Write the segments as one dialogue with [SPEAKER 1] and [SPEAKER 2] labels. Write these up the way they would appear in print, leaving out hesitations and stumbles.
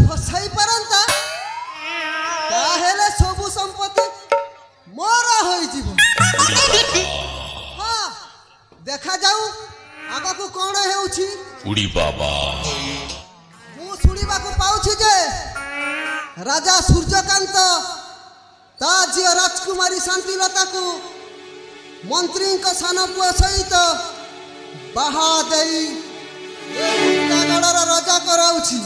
[SPEAKER 1] फसाई पारंता ताहेले सबु संपत्ति मोरा होई जीव हां देखा जाऊ आगा को कोन हेउछि
[SPEAKER 2] उड़ी बाबा
[SPEAKER 1] मु सुनिबा को पाउछि जे राजा सूर्यकांत ता जियो राजकुमारी शांतिलता को मंत्री का सान पुआ सहित बाहा देई मुक्तागढ़र राजा कराउछि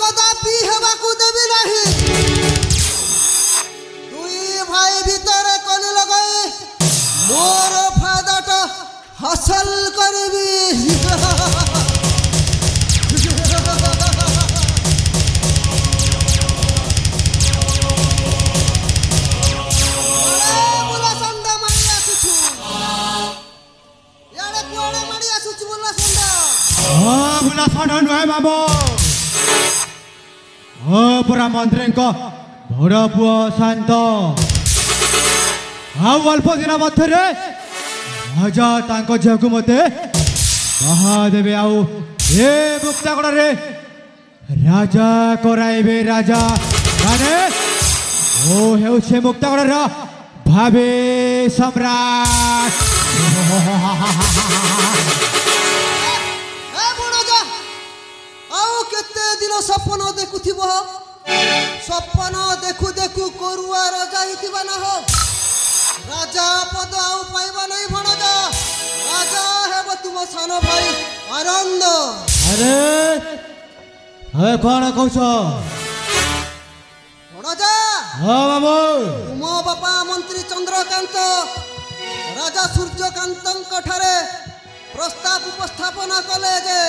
[SPEAKER 1] कदापि हेबाकू देवी नहीं दुई भाई भीतर कनि लगाई मोर फायदाटा हासिल करबी
[SPEAKER 3] बुला सण नुहे बाबू पुरा मंत्री बड़ पुओ शांत अल्प दिन मध्य राजा तांको झील मते बाहा देवे आउ ए मुक्तागढ़ रे राजा कराइबे राजा माने ओ हेउछे मुक्तागढ़ भावे सम्राट
[SPEAKER 1] दिन सपन देखुथिबो सपन देखु देखु कोरुआ राजा हितिबा न हो राजा पद आउ पाइबा नहीं भणजा राजा हेब तुम सान भाई आनंद
[SPEAKER 3] अरे हे कोन कहछो
[SPEAKER 1] भणजा
[SPEAKER 3] हां बाबू
[SPEAKER 1] तुम बापा मंत्री चंद्रकांत राजा सूर्यकांतଙ୍କ ठारे प्रस्ताव उपस्थापन कले जे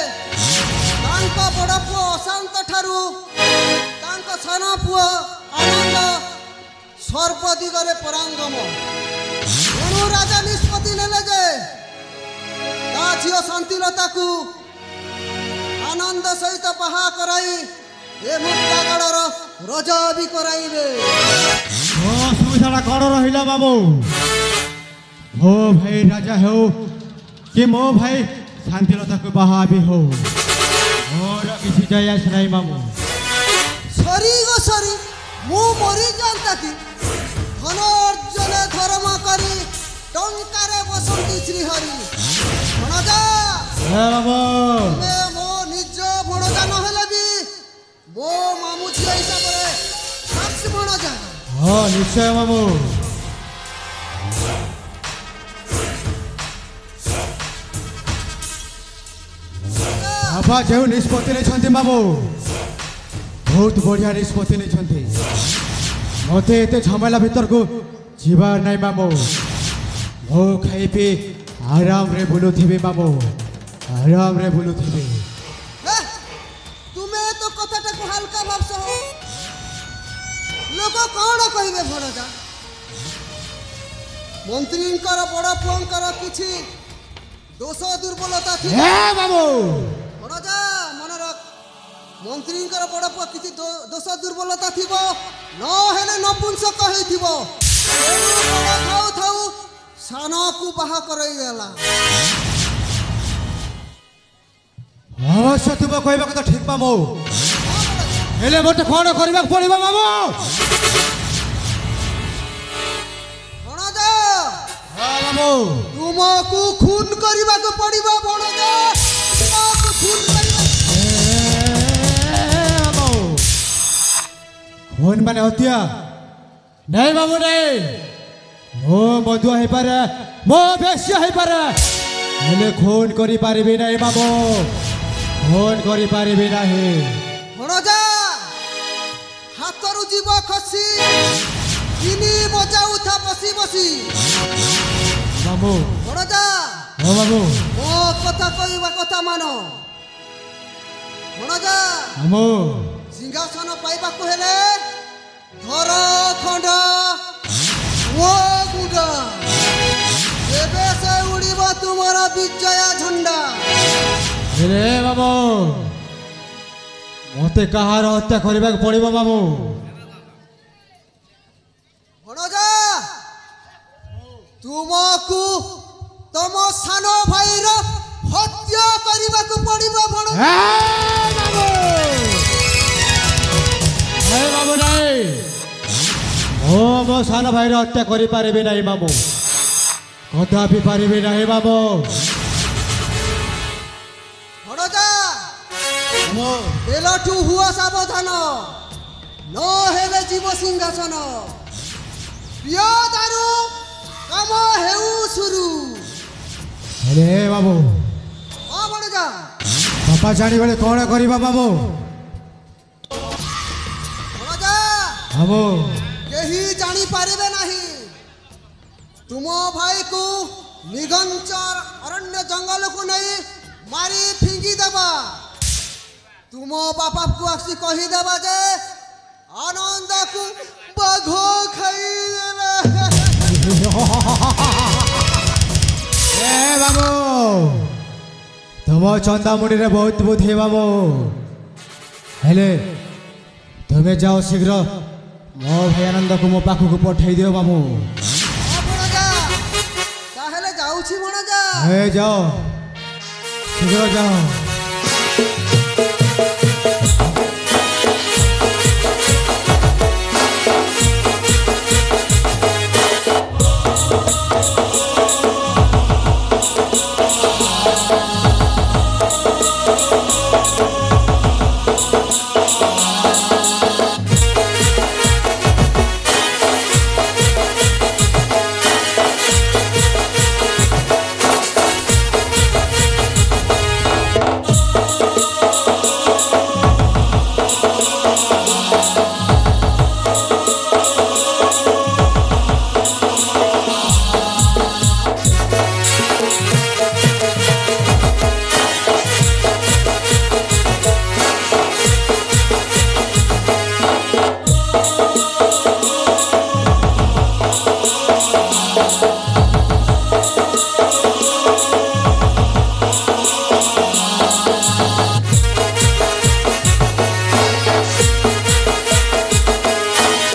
[SPEAKER 1] तांका बड़ पुओ अशांत ठारू तांका सान पुओ आनंद सर्व दिगरे परांगम एणु राजा निष्पत्ति नेले जे ता झियो शांतिलता को आनंद सहित बाहा कराई ए मुक्तागढ़र राजा भी कराइबे
[SPEAKER 3] सुविधा कौन रहिला बाबू हो भाई राजा हो कि मो भाई शांतिलता को बाहा भी हो और किसी जायस नहीं मामू
[SPEAKER 1] सरी गो सरी मु मरी जानता कि धन अर्जन धर्म करी टंकारे बसंती श्री हरि भणजा
[SPEAKER 3] हे बाबू
[SPEAKER 1] मे मो निज भणजा न हेले भी मो मामू झियो हिसाब रे साक्ष भणजा
[SPEAKER 3] हां निश्चय मामू बाबा जो निष्पत्ति नहीं बाबू बहुत बढ़िया निष्पत्ति नहीं मत एत झमेला भीतर को जीवार नहीं बाबू मो खाई पी आराम रे बुलुथिबे बाबू आराम रे बुलुथिबे
[SPEAKER 1] तुमे तो कथाटा को हल्का भावस हो लोक कौन कहिबे भणजा मंत्रींकर बड़ पुओंकर किछि दोष दुर्बलता थी
[SPEAKER 3] ए बाबू
[SPEAKER 1] भणजा मन रख मंत्रींकर बड़ पुओ किछि दोष दुर्बलता थिबो न हेले नपुंसक हेथिबो बड़ थाउ थाउ साना को बाहा करई गेला
[SPEAKER 3] अवश्य तुम कहबा तो ठीक बाबू हेले मते कोन करबा पड़िबा बाबू
[SPEAKER 1] भणजा
[SPEAKER 3] हां बाबू
[SPEAKER 1] तुमको खून करबा को पड़िबा भणजा तुमको खून करबा
[SPEAKER 3] खून माने हत्या नहीं बाबू नहीं मो मधुआ है पारे मो बेश्या है पारे हेले खून करी पारिबे नहीं बाबू खून करी पारिबे नहीं
[SPEAKER 1] भणजा हाथरू जीव खसी किनी बजाऊ था बसी बसी
[SPEAKER 3] बाबू
[SPEAKER 1] भणजा
[SPEAKER 3] हो बाबू
[SPEAKER 1] मो कथा कहबा कथा मानो भणजा
[SPEAKER 3] हमो
[SPEAKER 1] सिंहासन पाइबा को हेले धर खंड वो गुडा एबे से उड़ीबा तुम्हारा विजय झंडा
[SPEAKER 3] रे बाबू मते कहार हत्या करबा पड़िबो बाबू
[SPEAKER 1] भणजा तुमको तम सान भाईर हत्या करबा को पड़िबो भणजा
[SPEAKER 3] बाबू ମୋ ସାନ ଭାଇର ହତ୍ୟା କରିପାରିବି ନାହିଁ ମାମୁଁ କଦାପି ପାରିବି ନାହିଁ ମାମୁଁ
[SPEAKER 1] ଭଣଜା ଏଲଠୁ ହୁଅ ସାବଧାନ ନ ହେଲେ ଯିବ ସିଂହାସନ ପିଅ ଦାରୁ କାମ ହେଉ ସୁରୁ
[SPEAKER 3] ହେଲେ ମାମୁଁ
[SPEAKER 1] ହଁ ଭଣଜା
[SPEAKER 3] ବାପା ଜାଣିଗଲେ କ'ଣ କରିବା ମାମୁଁ
[SPEAKER 1] ଭଣଜା
[SPEAKER 3] ମାମୁଁ
[SPEAKER 1] କେହି ଜାଣିପାରିବେ ନାହିଁ ତୁମ ଭାଇକୁ ନିଘଞ୍ଚର ଅରଣ୍ୟ ଜଙ୍ଗଲକୁ ନେଇ ମାରି ଫିଙ୍ଗି ଦେବା ତୁମ ବାପାକୁ ଆସି କହିଦେବା ଯେ ଆନନ୍ଦକୁ ବାଘ ଖାଇଦେଲା
[SPEAKER 3] ଏ ମାମୁଁ ତୁମ ଚନ୍ଦାମୁଣ୍ଡିରେ ବହୁତ ବୁଦ୍ଧି ମାମୁଁ ହେଲେ ତୁମେ ଯାଅ ଶୀଘ୍ର ମୋ ଭାଇ ଆନନ୍ଦକୁ ମୋ ପାଖକୁ ପଠେଇ ଦିଅ ମାମୁଁ
[SPEAKER 1] ଭଣଜା ତାହେଲେ ଯାଉଛି ଭଣଜା
[SPEAKER 3] ଏ ଯାଅ ଶୀଘ୍ର ଯାଅ